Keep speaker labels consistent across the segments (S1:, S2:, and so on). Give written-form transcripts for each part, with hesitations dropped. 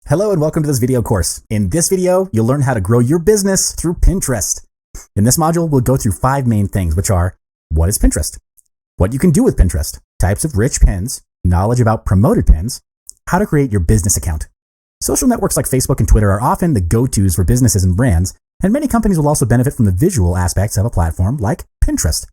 S1: Hello and welcome to this video course. In this video, you'll learn how to grow your business through Pinterest. In this module, we'll go through 5 main things, which are: what is Pinterest? What you can do with Pinterest, types of rich pins, knowledge about promoted pins, how to create your business account. Social networks like Facebook and Twitter are often the go-tos for businesses and brands, and many companies will also benefit from the visual aspects of a platform like Pinterest.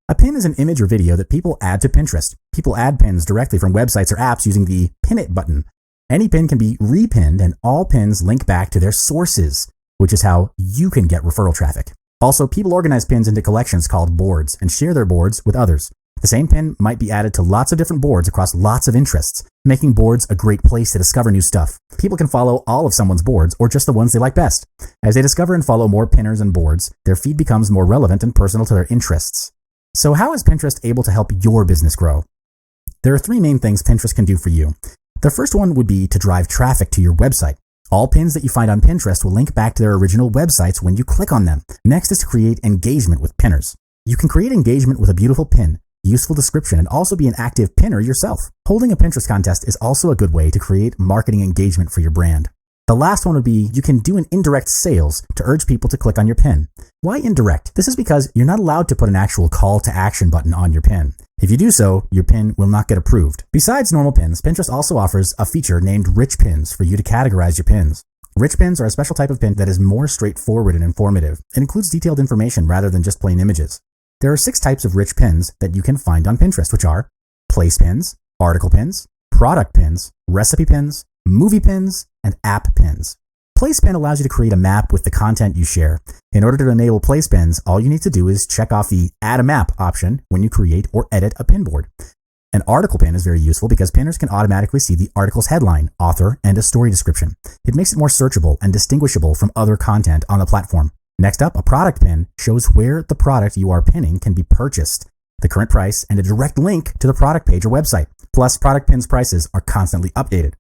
S1: A pin is an image or video that people add to Pinterest. People add pins directly from websites or apps using the Pin It button. Any pin can be repinned, and all pins link back to their sources, which is how you can get referral traffic. Also, people organize pins into collections called boards and share their boards with others. The same pin might be added to lots of different boards across lots of interests, making boards a great place to discover new stuff. People can follow all of someone's boards or just the ones they like best. As they discover and follow more pinners and boards, their feed becomes more relevant and personal to their interests. So how is Pinterest able to help your business grow? There are 3 main things Pinterest can do for you. The first one would be to drive traffic to your website. All pins that you find on Pinterest will link back to their original websites when you click on them. Next is to create engagement with pinners. You can create engagement with a beautiful pin, useful description, and also be an active pinner yourself. Holding a Pinterest contest is also a good way to create marketing engagement for your brand. The last one would be you can do an indirect sales to urge people to click on your pin. Why indirect? This is because you're not allowed to put an actual call to action button on your pin. If you do so, your pin will not get approved. Besides normal pins, Pinterest also offers a feature named Rich Pins for you to categorize your pins. Rich pins are a special type of pin that is more straightforward and informative. It includes detailed information rather than just plain images. There are 6 types of rich pins that you can find on Pinterest, which are place pins, article pins, product pins, recipe pins, movie pins, and app pins. Place pin allows you to create a map with the content you share. In order to enable place pins, all you need to do is check off the Add a Map option when you create or edit a pin board. An article pin is very useful because pinners can automatically see the article's headline, author, and a story description. It makes it more searchable and distinguishable from other content on the platform. Next up, a product pin shows where the product you are pinning can be purchased, the current price, and a direct link to the product page or website. Plus, product pins' prices are constantly updated.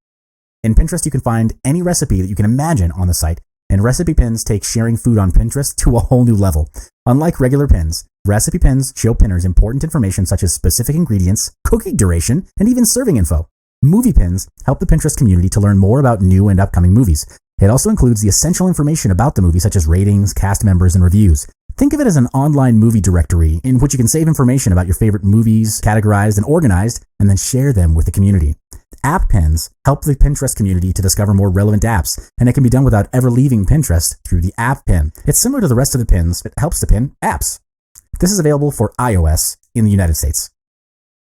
S1: In Pinterest, you can find any recipe that you can imagine on the site, and recipe pins take sharing food on Pinterest to a whole new level. Unlike regular pins, recipe pins show pinners important information such as specific ingredients, cooking duration, and even serving info. Movie pins help the Pinterest community to learn more about new and upcoming movies. It also includes the essential information about the movie such as ratings, cast members, and reviews. Think of it as an online movie directory in which you can save information about your favorite movies, categorized and organized, and then share them with the community. App pins help the Pinterest community to discover more relevant apps, and it can be done without ever leaving Pinterest through the app pin. It's similar to the rest of the pins, but helps to pin apps. This is available for iOS in the United States.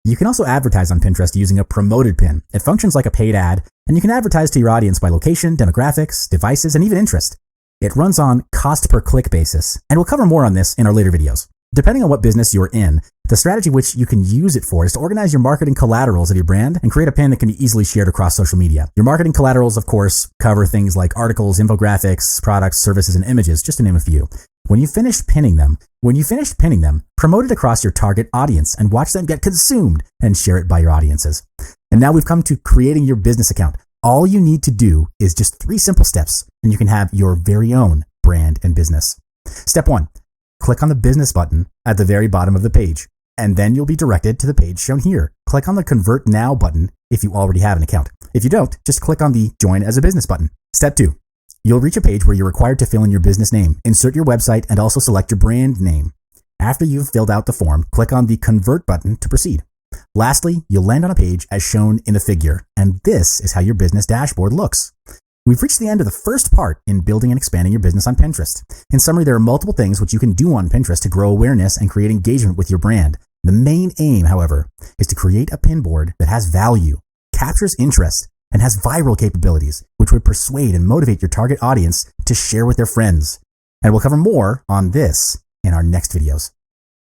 S1: You can also advertise on Pinterest using a promoted pin. It functions like a paid ad, and you can advertise to your audience by location, demographics, devices, and even interest. It runs on cost per click basis, and we'll cover more on this in our later videos. Depending on what business you're in, the strategy which you can use it for is to organize your marketing collaterals of your brand and create a pin that can be easily shared across social media. Your marketing collaterals, of course, cover things like articles, infographics, products, services, and images, just to name a few. When you finish pinning them, promote it across your target audience and watch them get consumed and share it by your audiences. And now we've come to creating your business account. All you need to do is just 3 simple steps, and you can have your very own brand and business. Step 1. Click on the business button at the very bottom of the page, and then you'll be directed to the page shown here. Click on the Convert Now button if you already have an account. If you don't, just click on the Join as a Business button. Step 2. You'll reach a page where you're required to fill in your business name, insert your website, and also select your brand name. After you've filled out the form, click on the Convert button to proceed. Lastly, you'll land on a page as shown in the figure, and this is how your business dashboard looks. We've reached the end of the first part in building and expanding your business on Pinterest. In summary, there are multiple things which you can do on Pinterest to grow awareness and create engagement with your brand. The main aim, however, is to create a pin board that has value, captures interest, and has viral capabilities, which would persuade and motivate your target audience to share with their friends. And we'll cover more on this in our next videos.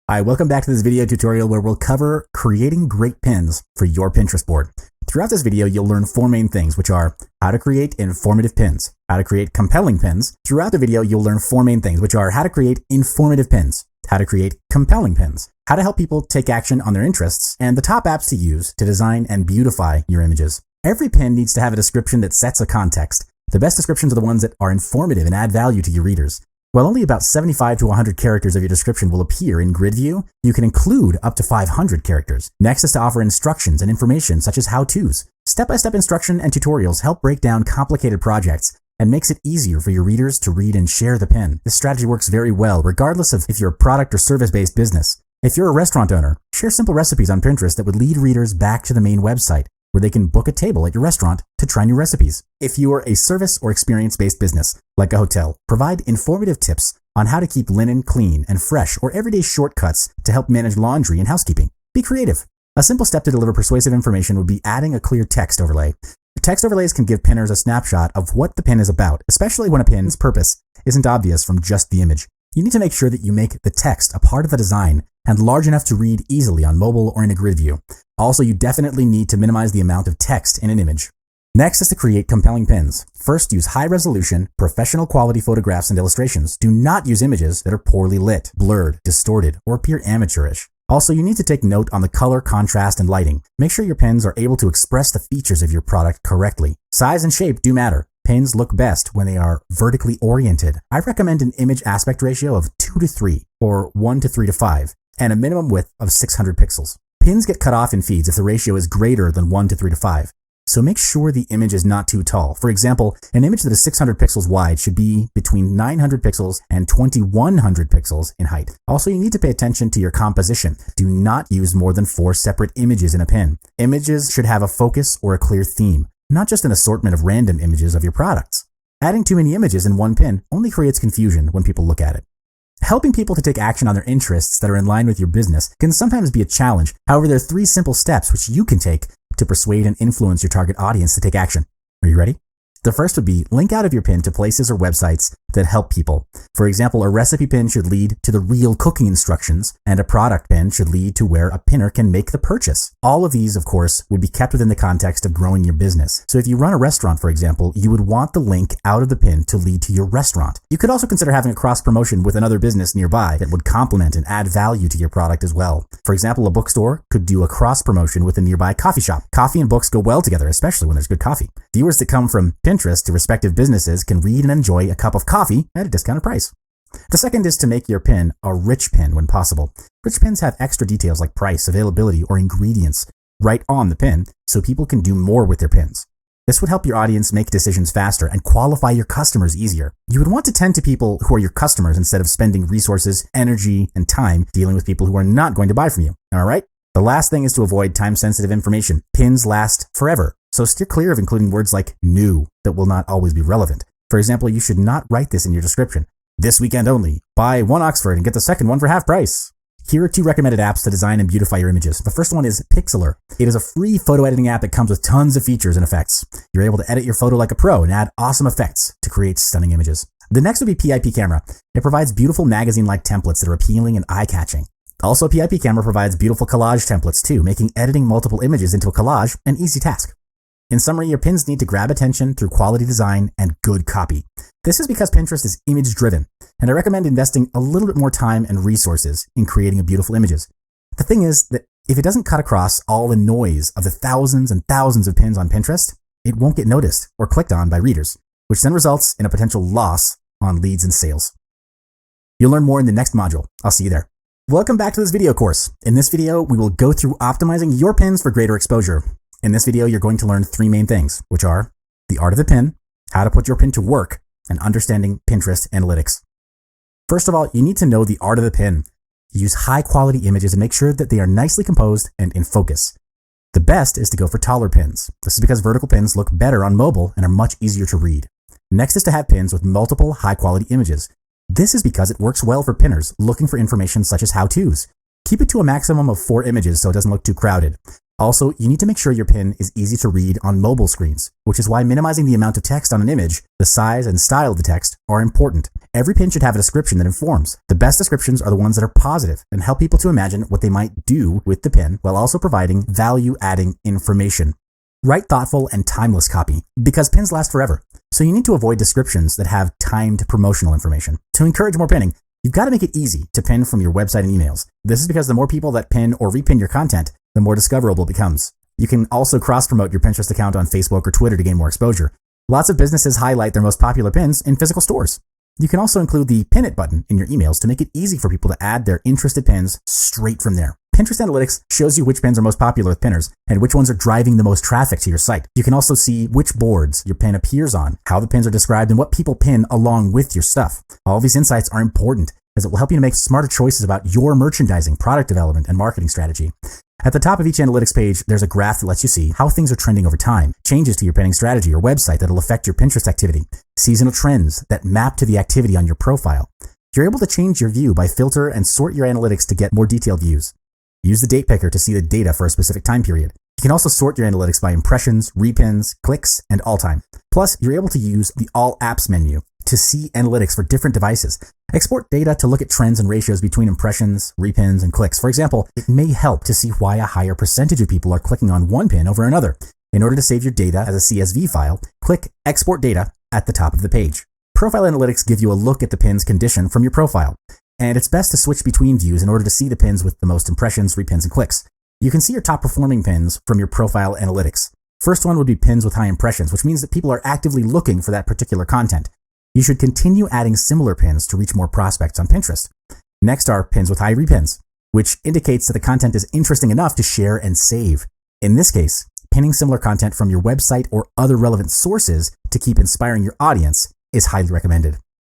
S1: Hi, welcome back to this video tutorial where we'll cover creating great pins for your Pinterest board. Throughout this video, you'll learn 4 main things, which are how to create informative pins, how to create compelling pins. Throughout the video, you'll learn 4 main things, which are how to create informative pins, how to create compelling pins, how to help people take action on their interests, and the top apps to use to design and beautify your images. Every pin needs to have a description that sets a context. The best descriptions are the ones that are informative and add value to your readers. While only about 75 to 100 characters of your description will appear in grid view, you can include up to 500 characters. Next is to offer instructions and information such as how-tos. Step-by-step instruction and tutorials help break down complicated projects and makes it easier for your readers to read and share the pin. This strategy works very well regardless of if you're a product or service-based business. If you're a restaurant owner, share simple recipes on Pinterest that would lead readers back to the main website, where they can book a table at your restaurant to try new recipes. If you are a service or experience-based business, like a hotel, provide informative tips on how to keep linen clean and fresh or everyday shortcuts to help manage laundry and housekeeping. Be creative. A simple step to deliver persuasive information would be adding a clear text overlay. Text overlays can give pinners a snapshot of what the pin is about, especially when a pin's purpose isn't obvious from just the image. You need to make sure that you make the text a part of the design and large enough to read easily on mobile or in a grid view. Also, you definitely need to minimize the amount of text in an image. Next is to create compelling pins. First, use high-resolution, professional quality photographs and illustrations. Do not use images that are poorly lit, blurred, distorted, or appear amateurish. Also, you need to take note on the color, contrast, and lighting. Make sure your pins are able to express the features of your product correctly. Size and shape do matter. Pins look best when they are vertically oriented. I recommend an image aspect ratio of 2:3 or 1:3:5 and a minimum width of 600 pixels. Pins get cut off in feeds if the ratio is greater than 1:3:5. So make sure the image is not too tall. For example, an image that is 600 pixels wide should be between 900 pixels and 2100 pixels in height. Also, you need to pay attention to your composition. Do not use more than 4 separate images in a pin. Images should have a focus or a clear theme, not just an assortment of random images of your products. Adding too many images in one pin only creates confusion when people look at it. Helping people to take action on their interests that are in line with your business can sometimes be a challenge. However, there are 3 simple steps which you can take to persuade and influence your target audience to take action. Are you ready? The first would be link out of your pin to places or websites that help people. For example, a recipe pin should lead to the real cooking instructions, and a product pin should lead to where a pinner can make the purchase. All of these, of course, would be kept within the context of growing your business. So if you run a restaurant, for example, you would want the link out of the pin to lead to your restaurant. You could also consider having a cross promotion with another business nearby that would complement and add value to your product as well. For example, a bookstore could do a cross promotion with a nearby coffee shop. Coffee and books go well together, especially when there's good coffee. Viewers that come from Pinterest to respective businesses can read and enjoy a cup of coffee at a discounted price. The second is to make your pin a rich pin when possible. Rich pins have extra details like price, availability, or ingredients right on the pin, so people can do more with their pins. This would help your audience make decisions faster and qualify your customers easier. You would want to tend to people who are your customers instead of spending resources, energy, and time dealing with people who are not going to buy from you. All right? The last thing is to avoid time-sensitive information. Pins last forever, so steer clear of including words like new that will not always be relevant. For example, you should not write this in your description. This weekend only, buy 1 Oxford and get the second one for half price. Here are 2 recommended apps to design and beautify your images. The first one is Pixlr. It is a free photo editing app that comes with tons of features and effects. You're able to edit your photo like a pro and add awesome effects to create stunning images. The next would be PIP Camera. It provides beautiful magazine-like templates that are appealing and eye-catching. Also, PIP Camera provides beautiful collage templates too, making editing multiple images into a collage an easy task. In summary, your pins need to grab attention through quality design and good copy. This is because Pinterest is image-driven, and I recommend investing a little bit more time and resources in creating beautiful images. The thing is that if it doesn't cut across all the noise of the thousands and thousands of pins on Pinterest, it won't get noticed or clicked on by readers, which then results in a potential loss on leads and sales. You'll learn more in the next module. I'll see you there. Welcome back to this video course. In this video, we will go through optimizing your pins for greater exposure. In this video, you're going to learn 3 main things, which are the art of the pin, how to put your pin to work, and understanding Pinterest analytics. First of all, you need to know the art of the pin. Use high-quality images and make sure that they are nicely composed and in focus. The best is to go for taller pins. This is because vertical pins look better on mobile and are much easier to read. Next is to have pins with multiple high-quality images. This is because it works well for pinners looking for information such as how-tos. Keep it to a maximum of 4 images so it doesn't look too crowded. Also, you need to make sure your pin is easy to read on mobile screens, which is why minimizing the amount of text on an image, the size and style of the text are important. Every pin should have a description that informs. The best descriptions are the ones that are positive and help people to imagine what they might do with the pin while also providing value-adding information. Write thoughtful and timeless copy because pins last forever. So you need to avoid descriptions that have timed promotional information. To encourage more pinning, you've got to make it easy to pin from your website and emails. This is because the more people that pin or repin your content, the more discoverable it becomes. You can also cross-promote your Pinterest account on Facebook or Twitter to gain more exposure. Lots of businesses highlight their most popular pins in physical stores. You can also include the Pin It button in your emails to make it easy for people to add their interested pins straight from there. Pinterest Analytics shows you which pins are most popular with pinners and which ones are driving the most traffic to your site. You can also see which boards your pin appears on, how the pins are described, and what people pin along with your stuff. All these insights are important as it will help you to make smarter choices about your merchandising, product development, and marketing strategy. At the top of each analytics page, there's a graph that lets you see how things are trending over time, changes to your pinning strategy or website that'll affect your Pinterest activity, seasonal trends that map to the activity on your profile. You're able to change your view by filter and sort your analytics to get more detailed views. Use the date picker to see the data for a specific time period. You can also sort your analytics by impressions, repins, clicks, and all time. Plus, you're able to use the All Apps menu to see analytics for different devices. Export data to look at trends and ratios between impressions, repins, and clicks. For example, it may help to see why a higher percentage of people are clicking on one pin over another. In order to save your data as a CSV file, click Export Data at the top of the page. Profile Analytics give you a look at the pin's condition from your profile, and it's best to switch between views in order to see the pins with the most impressions, repins, and clicks. You can see your top performing pins from your Profile Analytics. First one would be pins with high impressions, which means that people are actively looking for that particular content. You should continue adding similar pins to reach more prospects on Pinterest. Next are pins with high repins, which indicates that the content is interesting enough to share and save. In this case, pinning similar content from your website or other relevant sources to keep inspiring your audience is highly recommended.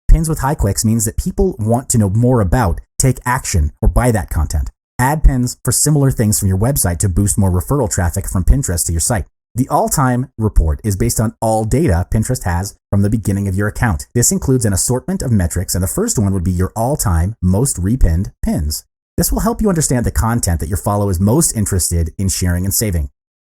S1: Pins with high clicks means that people want to know more about, take action, or buy that content. Add pins for similar things from your website to boost more referral traffic from Pinterest to your site. The all-time report is based on all data Pinterest has from the beginning of your account. This includes an assortment of metrics, and the first one would be your all-time most repinned pins. This will help you understand the content that your follower is most interested in sharing and saving.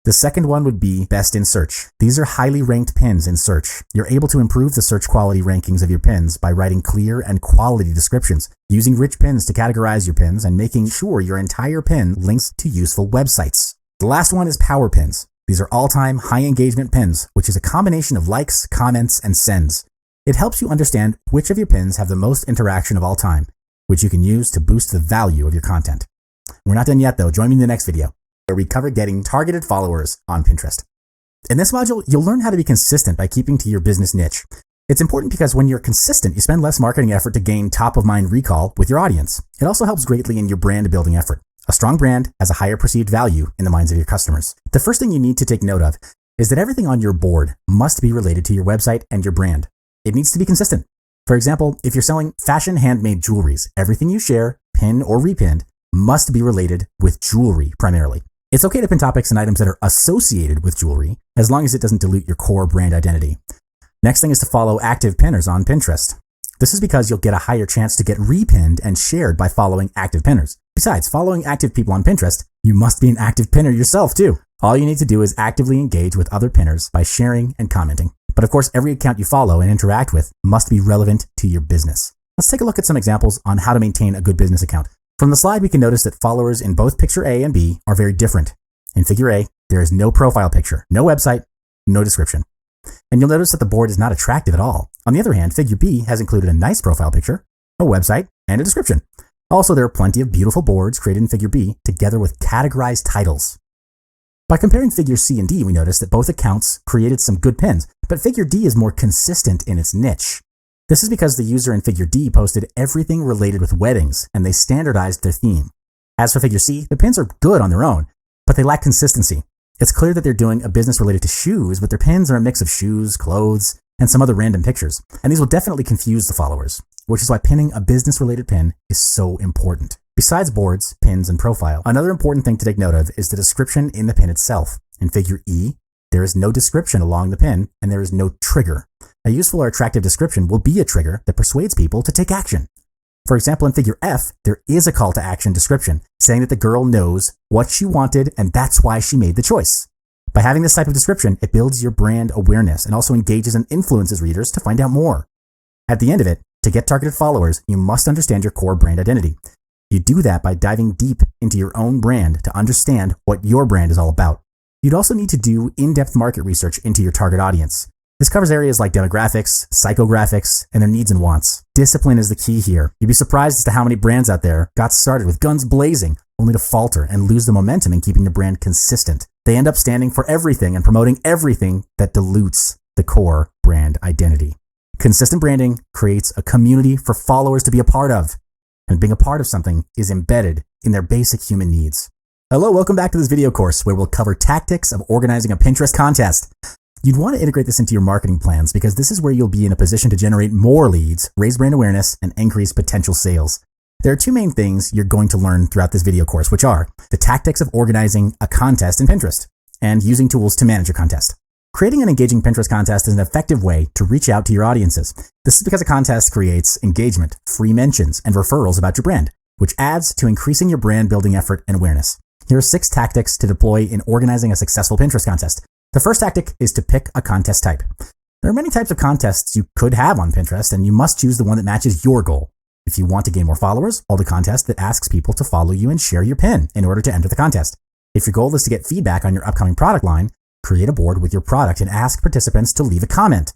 S1: The second one would be best in search. These are highly ranked pins in search. You're able to improve the search quality rankings of your pins by writing clear and quality descriptions, using rich pins to categorize your pins, and making sure your entire pin links to useful websites. The last one is power pins. These are all-time high engagement pins, which is a combination of likes, comments, and sends. It helps you understand which of your pins have the most interaction of all time, which you can use to boost the value of your content. We're not done yet though. Join me in the next video, where we cover getting targeted followers on Pinterest. In this module, you'll learn how to be consistent by keeping to your business niche. It's important because when you're consistent, you spend less marketing effort to gain top-of-mind recall with your audience. It also helps greatly in your brand building effort. A strong brand has a higher perceived value in the minds of your customers. The first thing you need to take note of is that everything on your board must be related to your website and your brand. It needs to be consistent. For example, if you're selling fashion handmade jewelries, everything you share, pin or repinned, must be related with jewelry primarily. It's okay to pin topics and items that are associated with jewelry, as long as it doesn't dilute your core brand identity. Next thing is to follow active pinners on Pinterest. This is because you'll get a higher chance to get repinned and shared by following active pinners. Besides, following active people on Pinterest, you must be an active pinner yourself too. All you need to do is actively engage with other pinners by sharing and commenting. But of course, every account you follow and interact with must be relevant to your business. Let's take a look at some examples on how to maintain a good business account. From the slide, we can notice that followers in both picture A and B are very different. In figure A, there is no profile picture, no website, no description. And you'll notice that the board is not attractive at all. On the other hand, figure B has included a nice profile picture, a website, and a description. Also, there are plenty of beautiful boards created in figure B together with categorized titles. By comparing figure C and D, we notice that both accounts created some good pins, but figure D is more consistent in its niche. This is because the user in figure D posted everything related with weddings, and they standardized their theme. As for figure C, the pins are good on their own, but they lack consistency. It's clear that they're doing a business related to shoes, but their pins are a mix of shoes, clothes, and some other random pictures. And these will definitely confuse the followers, which is why pinning a business-related pin is so important. Besides boards, pins, and profile, another important thing to take note of is the description in the pin itself. In figure E, there is no description along the pin, and there is no trigger. A useful or attractive description will be a trigger that persuades people to take action. For example, in figure F, there is a call to action description saying that the girl knows what she wanted and that's why she made the choice. By having this type of description, it builds your brand awareness and also engages and influences readers to find out more. At the end of it, to get targeted followers, you must understand your core brand identity. You do that by diving deep into your own brand to understand what your brand is all about. You'd also need to do in-depth market research into your target audience. This covers areas like demographics, psychographics, and their needs and wants. Discipline is the key here. You'd be surprised as to how many brands out there got started with guns blazing, only to falter and lose the momentum in keeping the brand consistent. They end up standing for everything and promoting everything that dilutes the core brand identity. Consistent branding creates a community for followers to be a part of. and being a part of something is embedded in their basic human needs. Hello, welcome back to this video course where we'll cover tactics of organizing a Pinterest contest. You'd want to integrate this into your marketing plans because this is where you'll be in a position to generate more leads, raise brand awareness, and increase potential sales. There are two main things you're going to learn throughout this video course, which are the tactics of organizing a contest in Pinterest and using tools to manage your contest. Creating an engaging Pinterest contest is an effective way to reach out to your audiences. This is because a contest creates engagement, free mentions, and referrals about your brand, which adds to increasing your brand building effort and awareness. Here are 6 tactics to deploy in organizing a successful Pinterest contest. The first tactic is to pick a contest type. There are many types of contests you could have on Pinterest, and you must choose the one that matches your goal. If you want to gain more followers, hold a contest that asks people to follow you and share your pin in order to enter the contest. If your goal is to get feedback on your upcoming product line, create a board with your product and ask participants to leave a comment.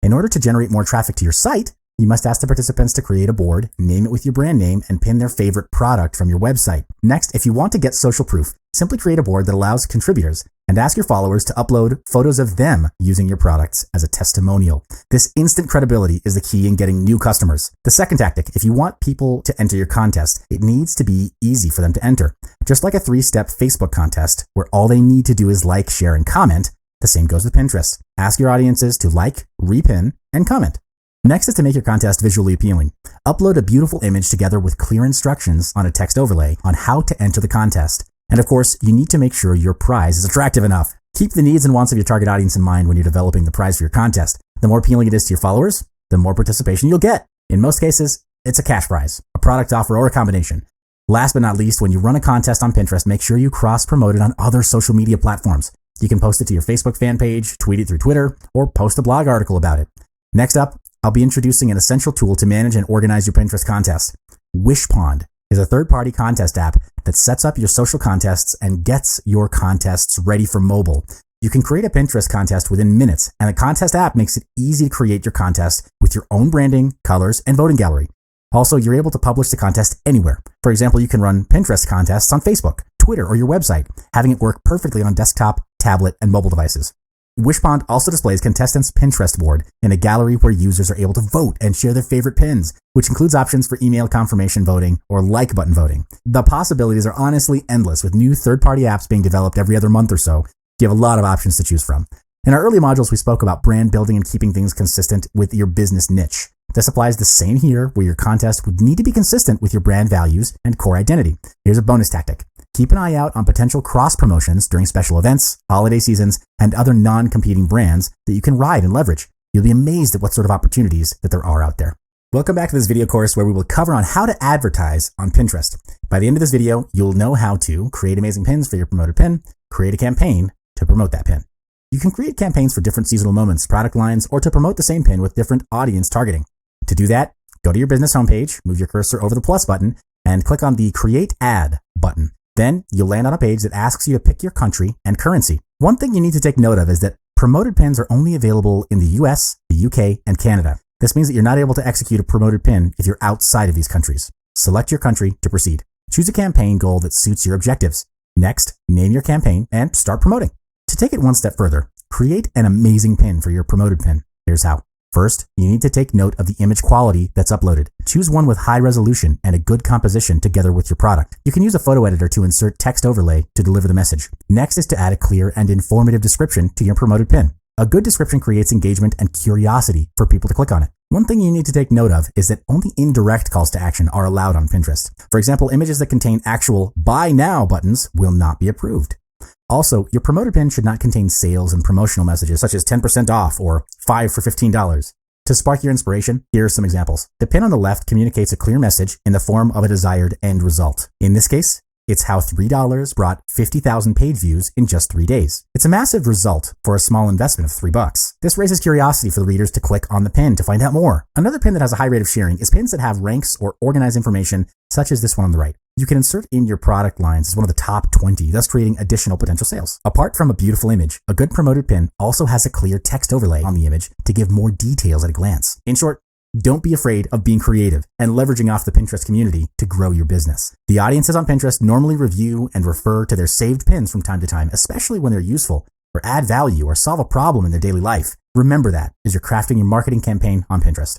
S1: In order to generate more traffic to your site, you must ask the participants to create a board, name it with your brand name, and pin their favorite product from your website. Next, if you want to get social proof, simply create a board that allows contributors and ask your followers to upload photos of them using your products as a testimonial. This instant credibility is the key in getting new customers. The second tactic, if you want people to enter your contest, it needs to be easy for them to enter. Just like a 3-step Facebook contest where all they need to do is like, share, and comment, the same goes with Pinterest. Ask your audiences to like, repin, and comment. Next is to make your contest visually appealing. Upload a beautiful image together with clear instructions on a text overlay on how to enter the contest. And of course, you need to make sure your prize is attractive enough. Keep the needs and wants of your target audience in mind when you're developing the prize for your contest. The more appealing it is to your followers, the more participation you'll get. In most cases, it's a cash prize, a product offer, or a combination. Last but not least, when you run a contest on Pinterest, make sure you cross-promote it on other social media platforms. You can post it to your Facebook fan page, tweet it through Twitter, or post a blog article about it. Next up, I'll be introducing an essential tool to manage and organize your Pinterest contest. Wishpond is a third-party contest app that sets up your social contests and gets your contests ready for mobile. You can create a Pinterest contest within minutes, and the contest app makes it easy to create your contest with your own branding, colors, and voting gallery. Also, you're able to publish the contest anywhere. For example, you can run Pinterest contests on Facebook, Twitter, or your website, having it work perfectly on desktop, tablet, and mobile devices. Wishpond also displays contestants' Pinterest board in a gallery where users are able to vote and share their favorite pins, which includes options for email confirmation voting or like button voting. The possibilities are honestly endless, with new third-party apps being developed every other month or so. You have a lot of options to choose from. In our early modules, we spoke about brand building and keeping things consistent with your business niche. This applies the same here, where your contest would need to be consistent with your brand values and core identity. Here's a bonus tactic. Keep an eye out on potential cross-promotions during special events, holiday seasons, and other non-competing brands that you can ride and leverage. You'll be amazed at what sort of opportunities that there are out there. Welcome back to this video course where we will cover on how to advertise on Pinterest. By the end of this video, you'll know how to create amazing pins for your promoted pin, create a campaign to promote that pin. You can create campaigns for different seasonal moments, product lines, or to promote the same pin with different audience targeting. To do that, go to your business homepage, move your cursor over the plus button, and click on the Create Ad button. Then you'll land on a page that asks you to pick your country and currency. One thing you need to take note of is that promoted pins are only available in the US, the UK, and Canada. This means that you're not able to execute a promoted pin if you're outside of these countries. Select your country to proceed. Choose a campaign goal that suits your objectives. Next, name your campaign and start promoting. To take it one step further, create an amazing pin for your promoted pin. Here's how. First, you need to take note of the image quality that's uploaded. Choose one with high resolution and a good composition together with your product. You can use a photo editor to insert text overlay to deliver the message. Next is to add a clear and informative description to your promoted pin. A good description creates engagement and curiosity for people to click on it. One thing you need to take note of is that only indirect calls to action are allowed on Pinterest. For example, images that contain actual buy now buttons will not be approved. Also, your promoted pin should not contain sales and promotional messages such as 10% off or 5 for $15. To spark your inspiration, here are some examples. The pin on the left communicates a clear message in the form of a desired end result. In this case, it's how $3 brought 50,000 page views in just 3 days. It's a massive result for a small investment of $3. This raises curiosity for the readers to click on the pin to find out more. Another pin that has a high rate of sharing is pins that have ranks or organized information, such as this one on the right. You can insert in your product lines as one of the top 20, thus creating additional potential sales. Apart from a beautiful image, a good promoted pin also has a clear text overlay on the image to give more details at a glance. In short, don't be afraid of being creative and leveraging off the Pinterest community to grow your business. The audiences on Pinterest normally review and refer to their saved pins from time to time, especially when they're useful or add value or solve a problem in their daily life. Remember that as you're crafting your marketing campaign on Pinterest.